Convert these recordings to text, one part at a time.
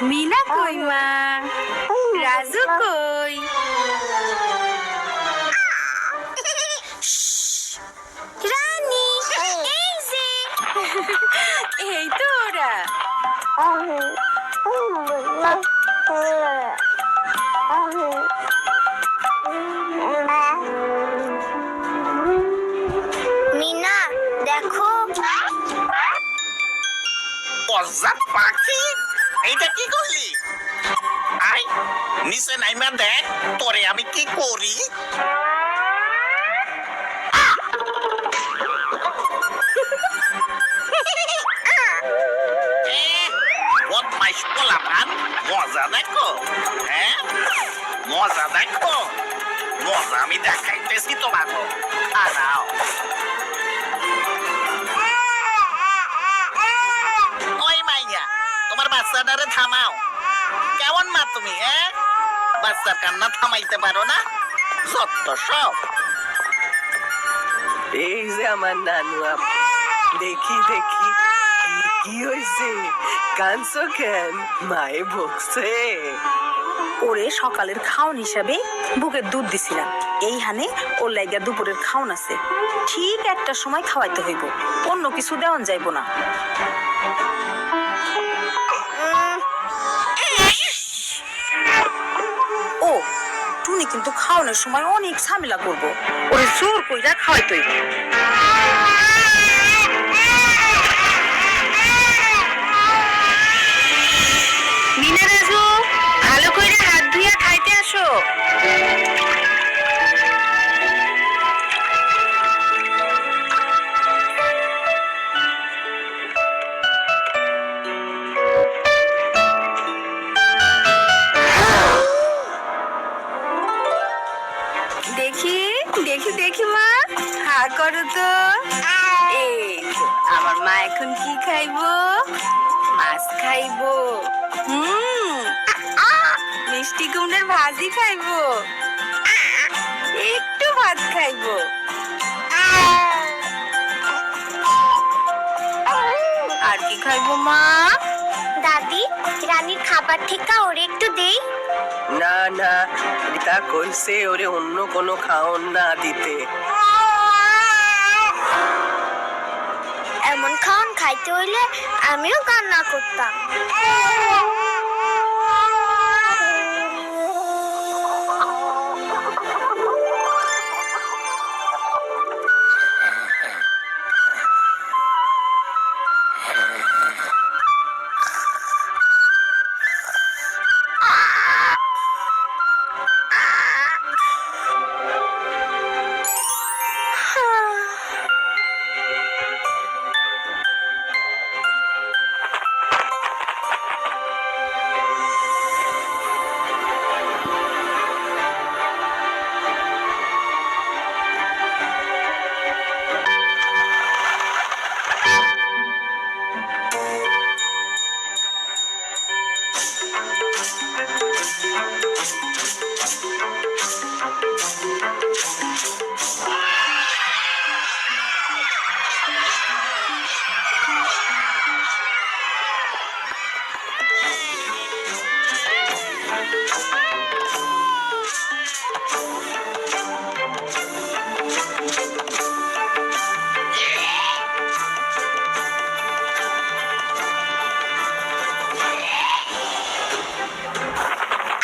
মিনা কই মা? রাজু কই? রানী এই যে এই তো ওরা। মিনা দেখো বজ্জাত পাখি, এইটা কি করলি? আই নিচে নাইমা দেখ তোরে আমি কি করি। বদমাইশ পোলাপান, মজা দেখো। হ্যাঁ মজা দেখো, মজা আমি দেখাইতেছি তোমাকে। খারাও ওই মাইয়া, তোমার বাচ্চাটারে থামাও। কেমন মা তুমি? হ্যাঁ বাচ্চার কান্না থামাইতে পারো না? যত সব। এই যে আমার নানু আপা, দেখি দেখি কি হয়েছে? কানছো কেন? মায়ে বকছে? ওরে সকালের খাওন হিসাবে বুকের দুধ দিছিলাম, এই হানে ওর লাইগা দুপুরের খাওন আছে। ঠিক একটা সময় খাওয়াইতে হইব, অন্য কিছু দেওয়ান যাইব না। ও টুনি কিন্তু খাওয়ানোর সময় অনেক ঝামেলা করবো, ওরে জোর কইরা খাওয়াইতে হইব। মিনা রাজু, ভালো করে হাত ধুইয়া খাইতে আসো। দেখি দেখি দেখি মা, হা করো তো। এই তো, আমার মা এখন কি খাইবো? মাছ খাইবো। মিষ্টি কুমড়ার ভাজি খাইবো, একটু ভাত খাইবো। আর কি খাইবো মা? দাদি রানীর খাবার থেকে ওরে একটু দেই। না না, রিতা কইছে ওরে অন্য কোনো খাওন না দিতে। এমন খাওন খাইতে হইলে আমিও কান্না করতাম।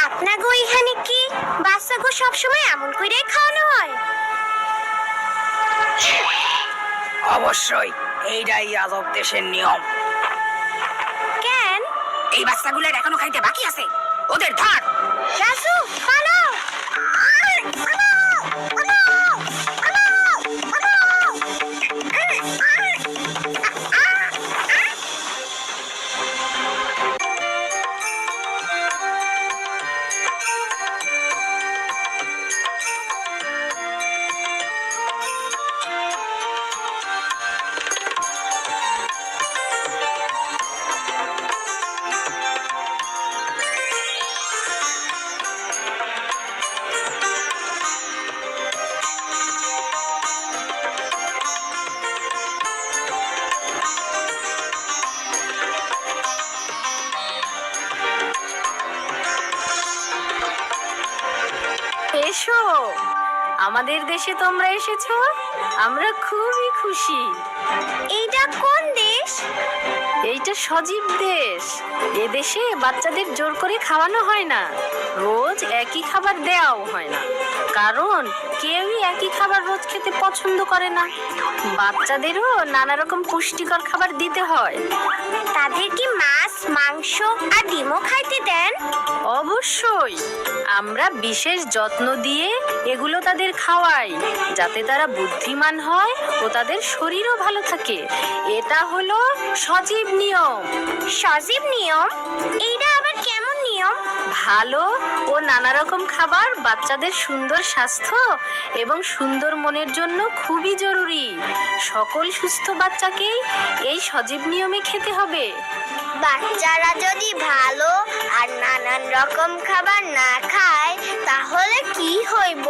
আপনাগো এখানে কি বাচ্চাগো সবসময় এমন করেই খাওয়ানো হয়? অবশ্যই, এইটাই আজব দেশের নিয়ম। কেন? এই বাচ্চাগুলোর এখনো খাইতে বাকি আছে, ওদের ধর। রাজু পালো। এসো, আমাদের দেশে তোমরা এসেছো, আমরা খুবই খুশি। এইটা কোন দেশ? এইটা সজীব দেশ। এ দেশে বাচ্চাদের জোর করে খাওয়ানো হয় না, রোজ একই খাবার দেওয়াও হয় না, কারণ কেউই একই খাবার রোজ খেতে পছন্দ করে না। বাচ্চাদেরও নানা রকম পুষ্টিকর খাবার দিতে হয়। তাদের কি মাছ, মাংস আর ডিমও খাইতে দেন? অবশ্যই, আমরা বিশেষ যত্ন দিয়ে এগুলো তাদের খাওয়াই, যাতে তারা বুদ্ধিমান হয় ও তাদের শরীরও ভালো থাকে। এটা হলো সজীব নিয়ম। সজীব নিয়ম? এইটা আবার কেমন নিয়ম? ভালো ও নানা রকম খাবার বাচ্চাদের সুন্দর স্বাস্থ্য এবং সুন্দর মনের জন্য খুবই জরুরি। সকল সুস্থ বাচ্চাকেই এই সজীব নিয়মে খেতে হবে। বাচ্চারা যদি ভালো আর নানান রকম খাবার না খায় তাহলে কি হইব?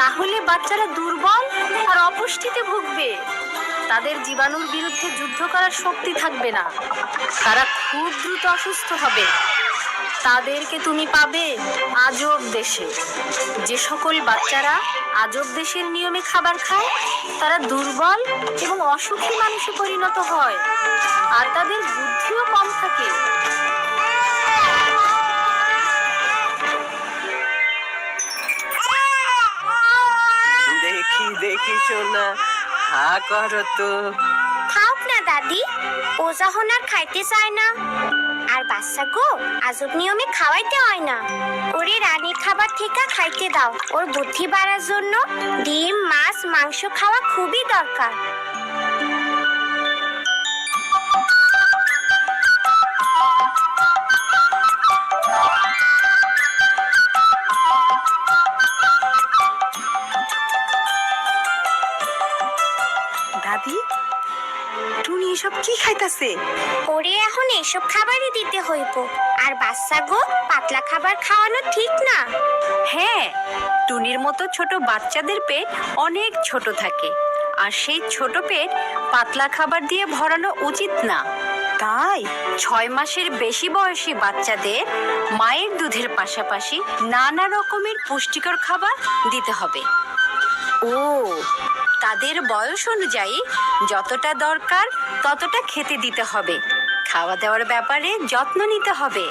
তাহলে বাচ্চারা দুর্বল আর অপুষ্টিতে ভুগবে। তাদের জীবাণুর বিরুদ্ধে যুদ্ধ করার শক্তি থাকবে না, তারা খুব দ্রুত অসুস্থ হবে। তাদেরকে তুমি পাবে আজব দেশে। যে সকল বাচ্চারা আজব দেশের নিয়মে খাবার খায় তারা দুর্বল এবং অসুখী মানুষে পরিণত হয়, আর তাদের বুদ্ধিও কম থাকে। দেখি দেখি সোনা, হা করো তো। খাওক না দাদি, ও যখন আর খাইতে চায় না। আর বাচ্চা গো, আজব নিয়মে খাওয়াইতে হয় না। ওরে রানীর খাবার থেকে খাইতে দাও। ওর বুদ্ধি বাড়ার জন্য ডিম, মাছ, মাংস খাওয়া খুবই দরকার। দাদি, টুনি এসব কি খাইতাছে? ওরে এখন এসব খাবারই দিতে হইব। আর বাচ্চা গো, পাতলা খাবার খাওয়ানো ঠিক না। হ্যাঁ, টুনির মতো ছোট বাচ্চাদের পেট অনেক ছোট থাকে, আর সেই ছোট পেট পাতলা খাবার দিয়ে ভরানো উচিত না। তাই 6 মাসের বেশি বয়সী বাচ্চাদের মায়ের দুধের পাশাপাশি নানা রকমের পুষ্টিকর খাবার দিতে হবে। ও, তাদের বয়স অনুযায়ী যতটা দরকার ততটা খেতে দিতে হবে। খাওয়া দাওয়ার ব্যাপারে যত্ন নিতে হবে।